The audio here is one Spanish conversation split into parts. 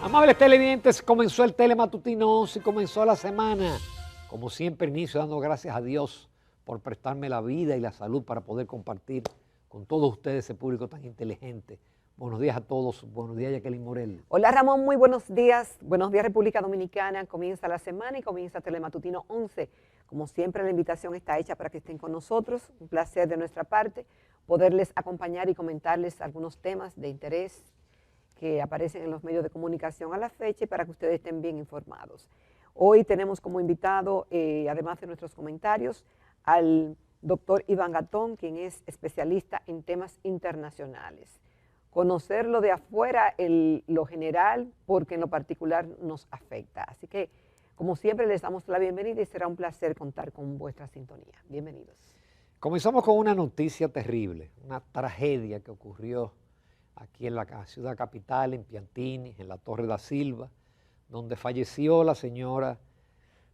Amables televidentes, comenzó el Telematutino 11 y comenzó la semana. Como siempre, inicio dando gracias a Dios por prestarme la vida y la salud para poder compartir con todos ustedes ese público tan inteligente. Buenos días a todos. Buenos días, Jacqueline Morel. Hola Ramón, muy buenos días. Buenos días República Dominicana. Comienza la semana y comienza Telematutino 11. Como siempre, la invitación está hecha para que estén con nosotros. Un placer de nuestra parte poderles acompañar y comentarles algunos temas de interés que aparecen en los medios de comunicación a la fecha y para que ustedes estén bien informados. Hoy tenemos como invitado, además de nuestros comentarios, al doctor Iván Gatón, quien es especialista en temas internacionales. Conocerlo de afuera, lo general, porque en lo particular nos afecta. Así que, como siempre, les damos la bienvenida y será un placer contar con vuestra sintonía. Bienvenidos. Comenzamos con una noticia terrible, una tragedia que ocurrió aquí en la ciudad capital, en Piantini, en la Torre da Silva, donde falleció la señora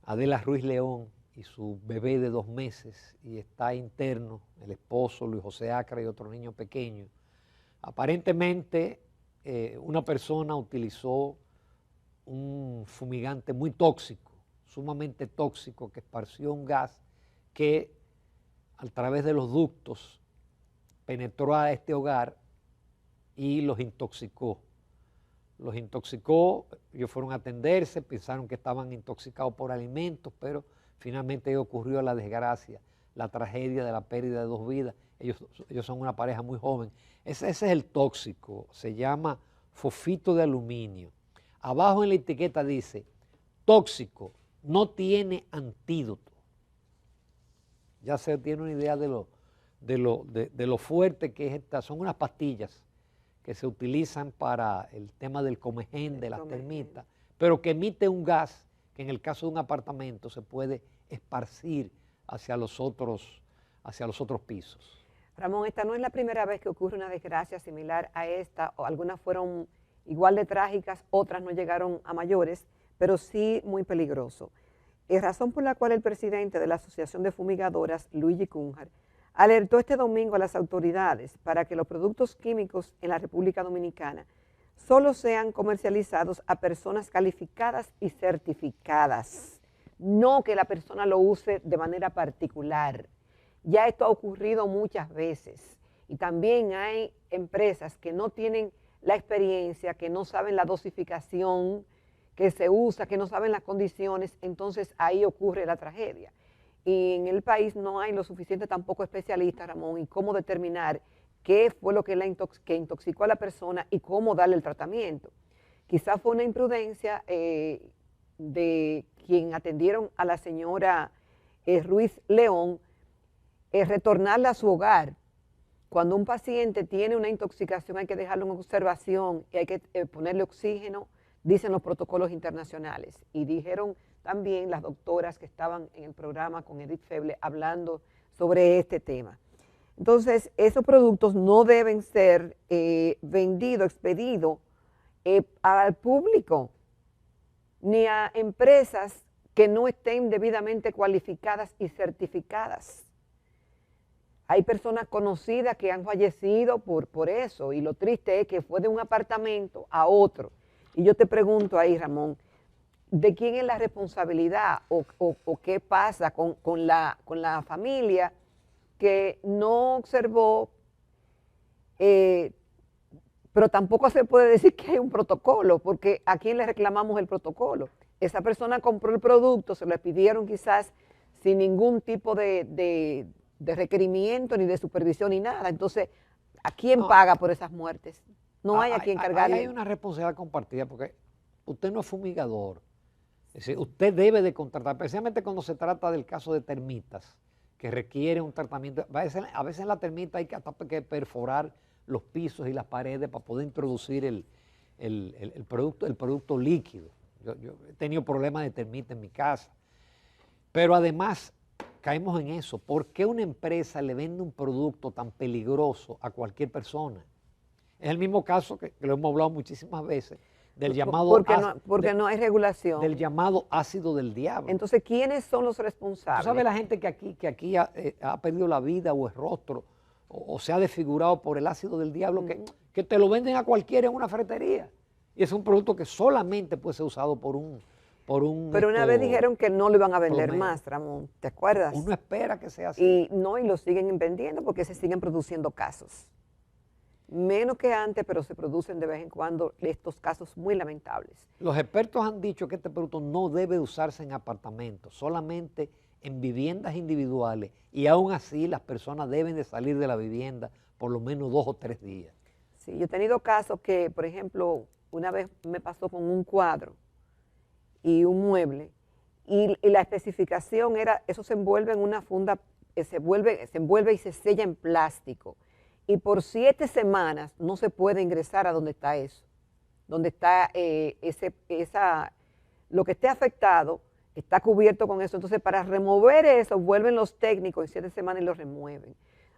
Adela Ruiz León y su bebé de 2 meses, y está interno el esposo Luis José Acra y otro niño pequeño. Aparentemente, una persona utilizó un fumigante muy tóxico, sumamente tóxico, que esparció un gas que a través de los ductos penetró a este hogar y los intoxicó. Los intoxicó, ellos fueron a atenderse, pensaron que estaban intoxicados por alimentos, pero finalmente ocurrió la desgracia, la tragedia de la pérdida de 2 vidas. Ellos son una pareja muy joven. Ese es el tóxico, se llama fosfito de aluminio. Abajo en la etiqueta dice, tóxico, no tiene antídoto. Ya se tiene una idea de lo fuerte que es esta. Son unas pastillas que se utilizan para el tema del comején, de las termitas, pero que emite un gas que en el caso de un apartamento se puede esparcir hacia los otros pisos. Ramón, esta no es la primera vez que ocurre una desgracia similar a esta, o algunas fueron igual de trágicas, otras no llegaron a mayores, pero sí muy peligroso. Es razón por la cual el presidente de la Asociación de Fumigadoras, Luigi Cunha, alertó este domingo a las autoridades para que los productos químicos en la República Dominicana solo sean comercializados a personas calificadas y certificadas, no que la persona lo use de manera particular. Ya esto ha ocurrido muchas veces y también hay empresas que no tienen la experiencia, que no saben la dosificación que se usa, que no saben las condiciones, entonces ahí ocurre la tragedia. Y en el país no hay lo suficiente tampoco especialistas, Ramón, y cómo determinar qué fue lo que intoxicó a la persona y cómo darle el tratamiento. Quizás fue una imprudencia de quien atendieron a la señora Ruiz León, retornarla a su hogar. Cuando un paciente tiene una intoxicación hay que dejarlo en observación y hay que ponerle oxígeno, dicen los protocolos internacionales. Y dijeron también las doctoras que estaban en el programa con Edith Feble hablando sobre este tema. Entonces, esos productos no deben ser vendidos, expedidos al público, ni a empresas que no estén debidamente cualificadas y certificadas. Hay personas conocidas que han fallecido por eso, y lo triste es que fue de un apartamento a otro. Y yo te pregunto ahí, Ramón, ¿de quién es la responsabilidad o qué pasa con la familia que no observó, pero tampoco se puede decir que hay un protocolo, porque ¿a quién le reclamamos el protocolo? Esa persona compró el producto, se lo pidieron quizás sin ningún tipo de requerimiento, ni de supervisión, ni nada. Entonces, ¿a quién paga por esas muertes? No hay a quien cargarle. Hay una responsabilidad compartida, porque usted no es fumigador. Es decir, usted debe de contratar, especialmente cuando se trata del caso de termitas, que requiere un tratamiento. A veces en la termita hay que perforar los pisos y las paredes para poder introducir el producto líquido. Yo he tenido problemas de termita en mi casa. Pero además, caemos en eso. ¿Por qué una empresa le vende un producto tan peligroso a cualquier persona? Es el mismo caso que lo hemos hablado muchísimas veces, del llamado porque no hay regulación. Del llamado ácido del diablo. Entonces, ¿quiénes son los responsables? ¿Tú sabes la gente que aquí ha perdido la vida o el rostro o se ha desfigurado por el ácido del diablo, que te lo venden a cualquiera en una ferretería? Y es un producto que solamente puede ser usado por un Pero una vez dijeron que no lo iban a vender promedio. más, Ramón, ¿te acuerdas? Uno espera que sea así. Y lo siguen vendiendo porque se siguen produciendo casos. Menos que antes, pero se producen de vez en cuando estos casos muy lamentables. Los expertos han dicho que este producto no debe usarse en apartamentos, solamente en viviendas individuales, y aún así las personas deben de salir de la vivienda por lo menos 2 o 3 días. Sí, yo he tenido casos que, por ejemplo, una vez me pasó con un cuadro y un mueble, y la especificación era, eso se envuelve en una funda, se envuelve y se sella en plástico, y por 7 semanas no se puede ingresar a donde está eso, donde está lo que esté afectado, está cubierto con eso. Entonces, para remover eso, vuelven los técnicos en 7 semanas y lo remueven.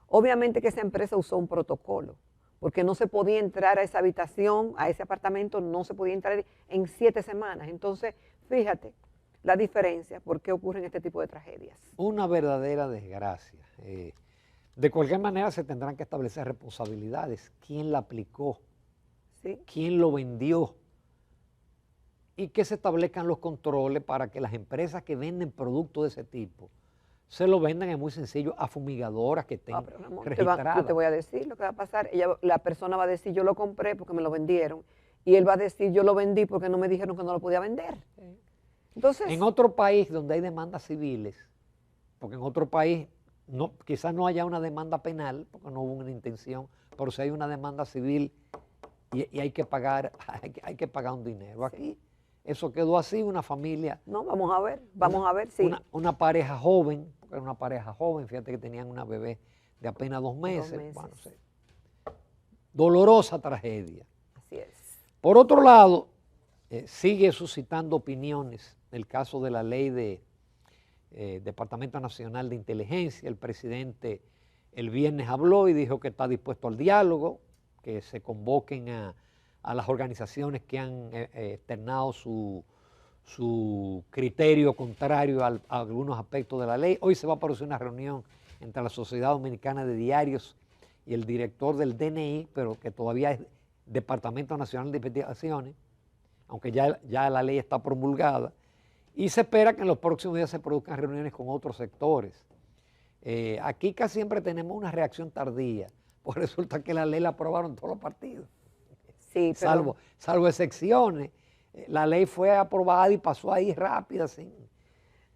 Obviamente que esa empresa usó un protocolo, porque no se podía entrar a esa habitación, a ese apartamento, no se podía entrar en 7 semanas. Entonces, fíjate la diferencia, por qué ocurren este tipo de tragedias. Una verdadera desgracia. De cualquier manera se tendrán que establecer responsabilidades. ¿Quién la aplicó? ¿Sí? ¿Quién lo vendió? Y que se establezcan los controles para que las empresas que venden productos de ese tipo se lo vendan, es muy sencillo, a fumigadoras que estén Pero, Ramón, registradas. yo te voy a decir lo que va a pasar. La persona va a decir, yo lo compré porque me lo vendieron. Y él va a decir, yo lo vendí porque no me dijeron que no lo podía vender. Entonces, En otro país donde hay demandas civiles, porque en otro país quizás no haya una demanda penal, porque no hubo una intención, pero si hay una demanda civil y hay que pagar, hay que pagar un dinero. Aquí eso quedó así, una familia. no, vamos a ver, sí. Una pareja joven, porque era una pareja joven, fíjate que tenían una bebé de apenas 2 meses. 2 meses. Bueno, dolorosa tragedia. Así es. Por otro lado, sigue suscitando opiniones el caso de la ley de Departamento Nacional de Inteligencia. El presidente el viernes habló y dijo que está dispuesto al diálogo, que se convoquen a las organizaciones que han externado su criterio contrario a algunos aspectos de la ley. Hoy se va a producir una reunión entre la Sociedad Dominicana de Diarios y el director del DNI, pero que todavía es Departamento Nacional de Investigaciones, aunque ya la ley está promulgada, y se espera que en los próximos días se produzcan reuniones con otros sectores. Aquí casi siempre tenemos una reacción tardía, pues resulta que la ley la aprobaron todos los partidos, Sí, pero salvo excepciones. La ley fue aprobada y pasó ahí rápida, sin...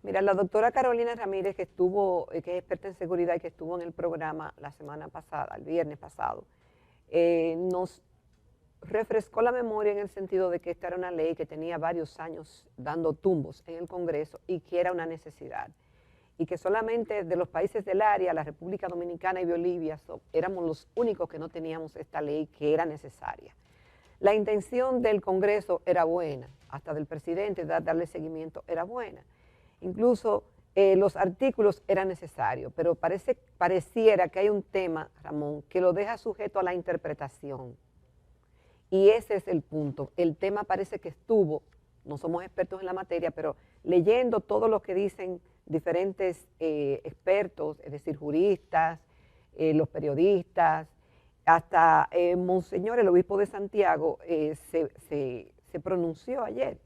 mira, la doctora Carolina Ramírez, que es experta en seguridad y que estuvo en el programa la semana pasada, el viernes pasado, nos refrescó la memoria en el sentido de que esta era una ley que tenía varios años dando tumbos en el Congreso y que era una necesidad. Y que solamente de los países del área, la República Dominicana y Bolivia, éramos los únicos que no teníamos esta ley que era necesaria. La intención del Congreso era buena, hasta del presidente darle seguimiento era buena. Incluso los artículos eran necesarios, pero pareciera que hay un tema, Ramón, que lo deja sujeto a la interpretación. Y ese es el punto. El tema parece que estuvo, no somos expertos en la materia, pero leyendo todo lo que dicen diferentes expertos, es decir, juristas, los periodistas, hasta Monseñor, el obispo de Santiago, se pronunció ayer.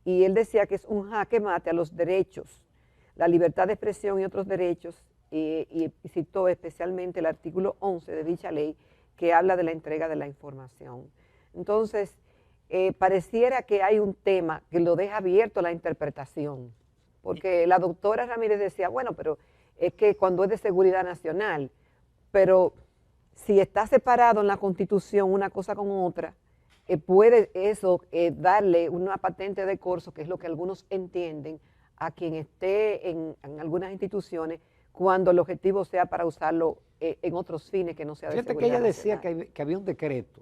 Y él decía que es un jaque mate a los derechos, la libertad de expresión y otros derechos, y citó especialmente el artículo 11 de dicha ley, que habla de la entrega de la información. Entonces, pareciera que hay un tema que lo deja abierto a la interpretación, porque la doctora Ramírez decía, bueno, pero es que cuando es de seguridad nacional, pero si está separado en la Constitución una cosa con otra, puede eso darle una patente de corso, que es lo que algunos entienden, a quien esté en algunas instituciones, cuando el objetivo sea para usarlo en otros fines que no sea de Fíjate seguridad que ella decía nacional. que había un decreto,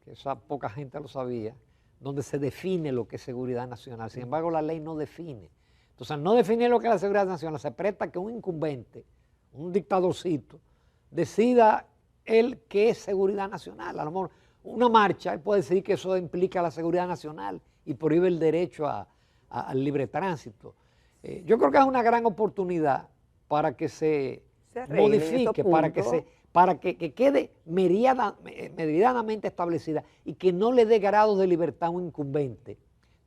que esa poca gente lo sabía, donde se define lo que es seguridad nacional. Sin embargo, la ley no define. Entonces, no define lo que es la seguridad nacional. Se presta que un incumbente, un dictadorcito, decida él qué es seguridad nacional. A lo mejor una marcha, él puede decir que eso implica la seguridad nacional y prohíbe el derecho al libre tránsito. Yo creo que es una gran oportunidad para que se Se arreglen modifique, esos puntos. para que quede meridianamente establecida y que no le dé grado de libertad a un incumbente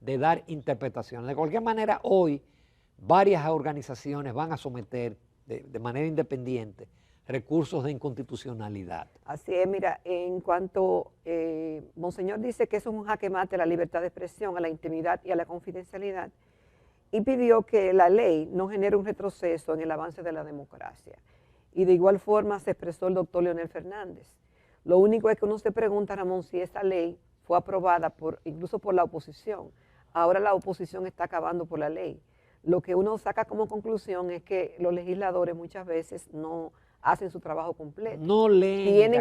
de dar interpretaciones. De cualquier manera, hoy varias organizaciones van a someter de manera independiente recursos de inconstitucionalidad. Así es, mira, en cuanto Monseñor dice que eso es un jaque mate a la libertad de expresión, a la intimidad y a la confidencialidad, y pidió que la ley no genere un retroceso en el avance de la democracia. Y de igual forma se expresó el doctor Leonel Fernández. Lo único es que uno se pregunta, Ramón, si esta ley fue aprobada incluso por la oposición. Ahora la oposición está acabando por la ley. Lo que uno saca como conclusión es que los legisladores muchas veces no hacen su trabajo completo. No leen.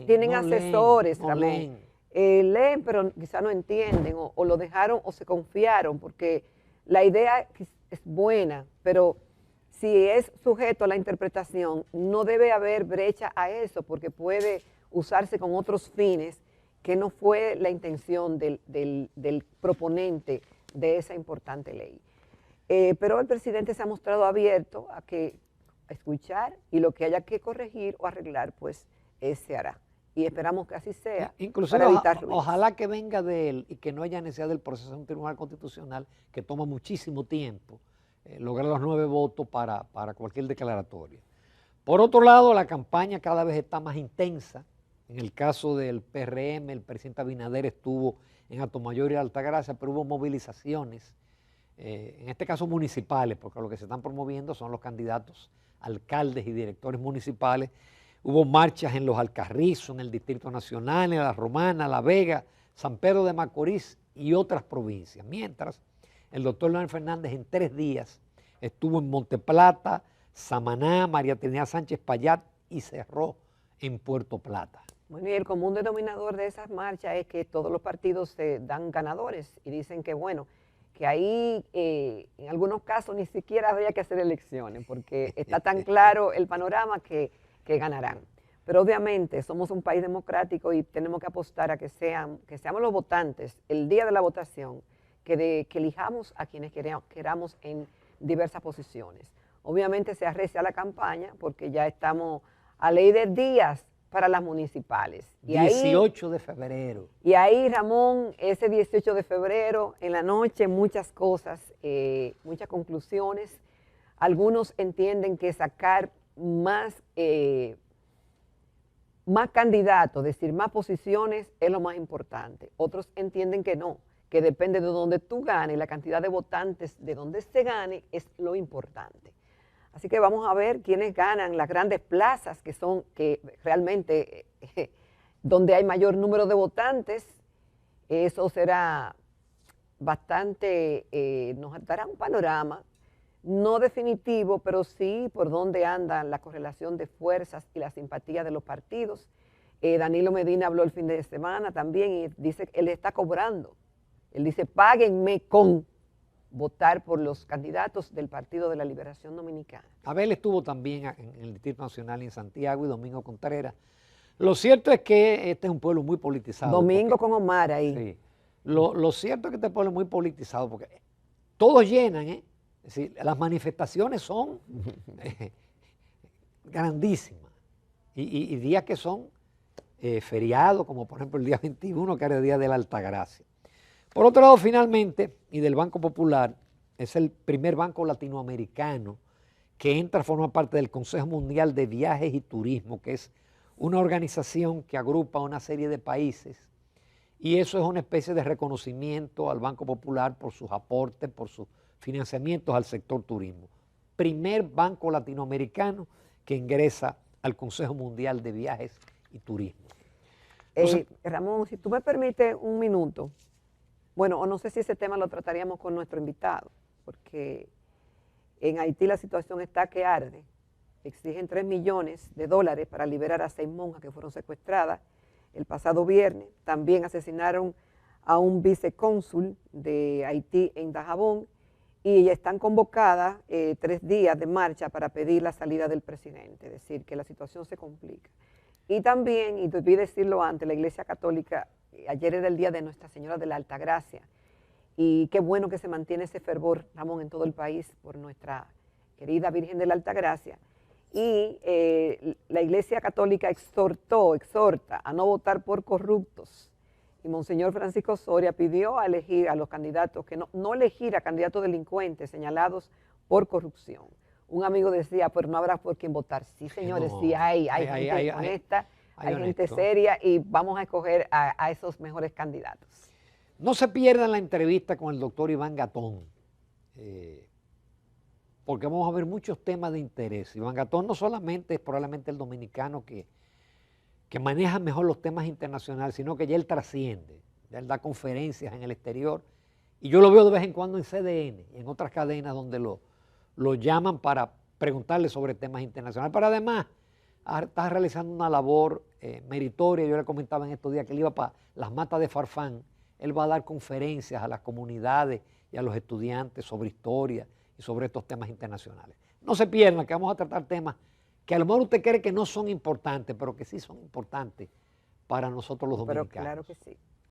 Tienen asesores, no Ramón. leen. Leen, pero quizá no entienden, o lo dejaron o se confiaron, porque la idea es buena, pero si es sujeto a la interpretación, no debe haber brecha a eso, porque puede usarse con otros fines que no fue la intención del proponente de esa importante ley. Pero el presidente se ha mostrado abierto a escuchar, y lo que haya que corregir o arreglar, pues se hará. Y esperamos que así sea. Inclusive ojalá que venga de él y que no haya necesidad del proceso de un tribunal constitucional que toma muchísimo tiempo lograr los 9 votos para cualquier declaratoria. Por otro lado, la campaña cada vez está más intensa. En el caso del PRM, el presidente Abinader estuvo en Atomayor y Altagracia, pero hubo movilizaciones, en este caso municipales, porque lo que se están promoviendo son los candidatos alcaldes y directores municipales. Hubo marchas en Los Alcarrizos, en el Distrito Nacional, en La Romana, La Vega, San Pedro de Macorís y otras provincias. Mientras, el doctor Leonel Fernández en 3 días estuvo en Monteplata, Samaná, María Trinidad Sánchez Payat y cerró en Puerto Plata. Bueno, y el común denominador de esas marchas es que todos los partidos se dan ganadores y dicen que, bueno, que ahí en algunos casos ni siquiera habría que hacer elecciones, porque está tan claro el panorama que ganarán. Pero obviamente somos un país democrático y tenemos que apostar a que seamos los votantes el día de la votación, que elijamos a quienes queramos en diversas posiciones. Obviamente se arrecia la campaña porque ya estamos a ley de días para las municipales. Y 18 de febrero. Y ahí, Ramón, ese 18 de febrero, en la noche, muchas cosas, muchas conclusiones. Algunos entienden que sacar más candidatos, es decir, más posiciones es lo más importante. Otros entienden que no, que depende de donde tú ganes, la cantidad de votantes de donde se gane es lo importante. Así que vamos a ver quiénes ganan las grandes plazas, que realmente donde hay mayor número de votantes. Eso será bastante, nos dará un panorama no definitivo, pero sí por dónde anda la correlación de fuerzas y la simpatía de los partidos. Danilo Medina habló el fin de semana también y dice que él está cobrando. Él dice, páguenme con votar por los candidatos del Partido de la Liberación Dominicana. Abel estuvo también en el Distrito Nacional en Santiago y Domingo Contreras. Lo cierto es que este es un pueblo muy politizado. Domingo con Omar ahí. Sí. Lo cierto es que este pueblo es muy politizado porque todos llenan, Es decir, las manifestaciones son grandísimas. Y días que son feriados, como por ejemplo el día 21, que era el día de la Altagracia. Por otro lado, finalmente, y del Banco Popular, es el primer banco latinoamericano que entra a formar parte del Consejo Mundial de Viajes y Turismo, que es una organización que agrupa una serie de países, y eso es una especie de reconocimiento al Banco Popular por sus aportes, por sus financiamientos al sector turismo. Primer banco latinoamericano que ingresa al Consejo Mundial de Viajes y Turismo. Entonces, Ramón, si tú me permites un minuto, bueno, o no sé si ese tema lo trataríamos con nuestro invitado, porque en Haití la situación está que arde. Exigen $3 millones para liberar a 6 monjas que fueron secuestradas el pasado viernes. También asesinaron a un vicecónsul de Haití en Dajabón y están convocadas 3 días de marcha para pedir la salida del presidente, es decir, que la situación se complica. Y también, y debí decirlo antes, la Iglesia Católica, ayer era el día de Nuestra Señora de la Altagracia, y qué bueno que se mantiene ese fervor, Ramón, en todo el país por nuestra querida Virgen de la Altagracia. Y la Iglesia Católica exhorta a no votar por corruptos. Y Monseñor Francisco Soria pidió a elegir a los candidatos, que no elegir a candidatos delincuentes señalados por corrupción. Un amigo decía, pero no habrá por quién votar. Sí, señores, No, sí hay gente honesta, hay gente honesto. seria y vamos a escoger a esos mejores candidatos. No se pierdan la entrevista con el doctor Iván Gatón, porque vamos a ver muchos temas de interés. Iván Gatón no solamente es probablemente el dominicano que maneja mejor los temas internacionales, sino que ya él trasciende, ya él da conferencias en el exterior, y yo lo veo de vez en cuando en CDN y en otras cadenas donde lo llaman para preguntarle sobre temas internacionales, pero además está realizando una labor meritoria. Yo le comentaba en estos días que él iba para las matas de Farfán. Él va a dar conferencias a las comunidades y a los estudiantes sobre historia y sobre estos temas internacionales. No se pierdan, que vamos a tratar temas que a lo mejor usted cree que no son importantes, pero que sí son importantes para nosotros los dominicanos. Pero claro que sí.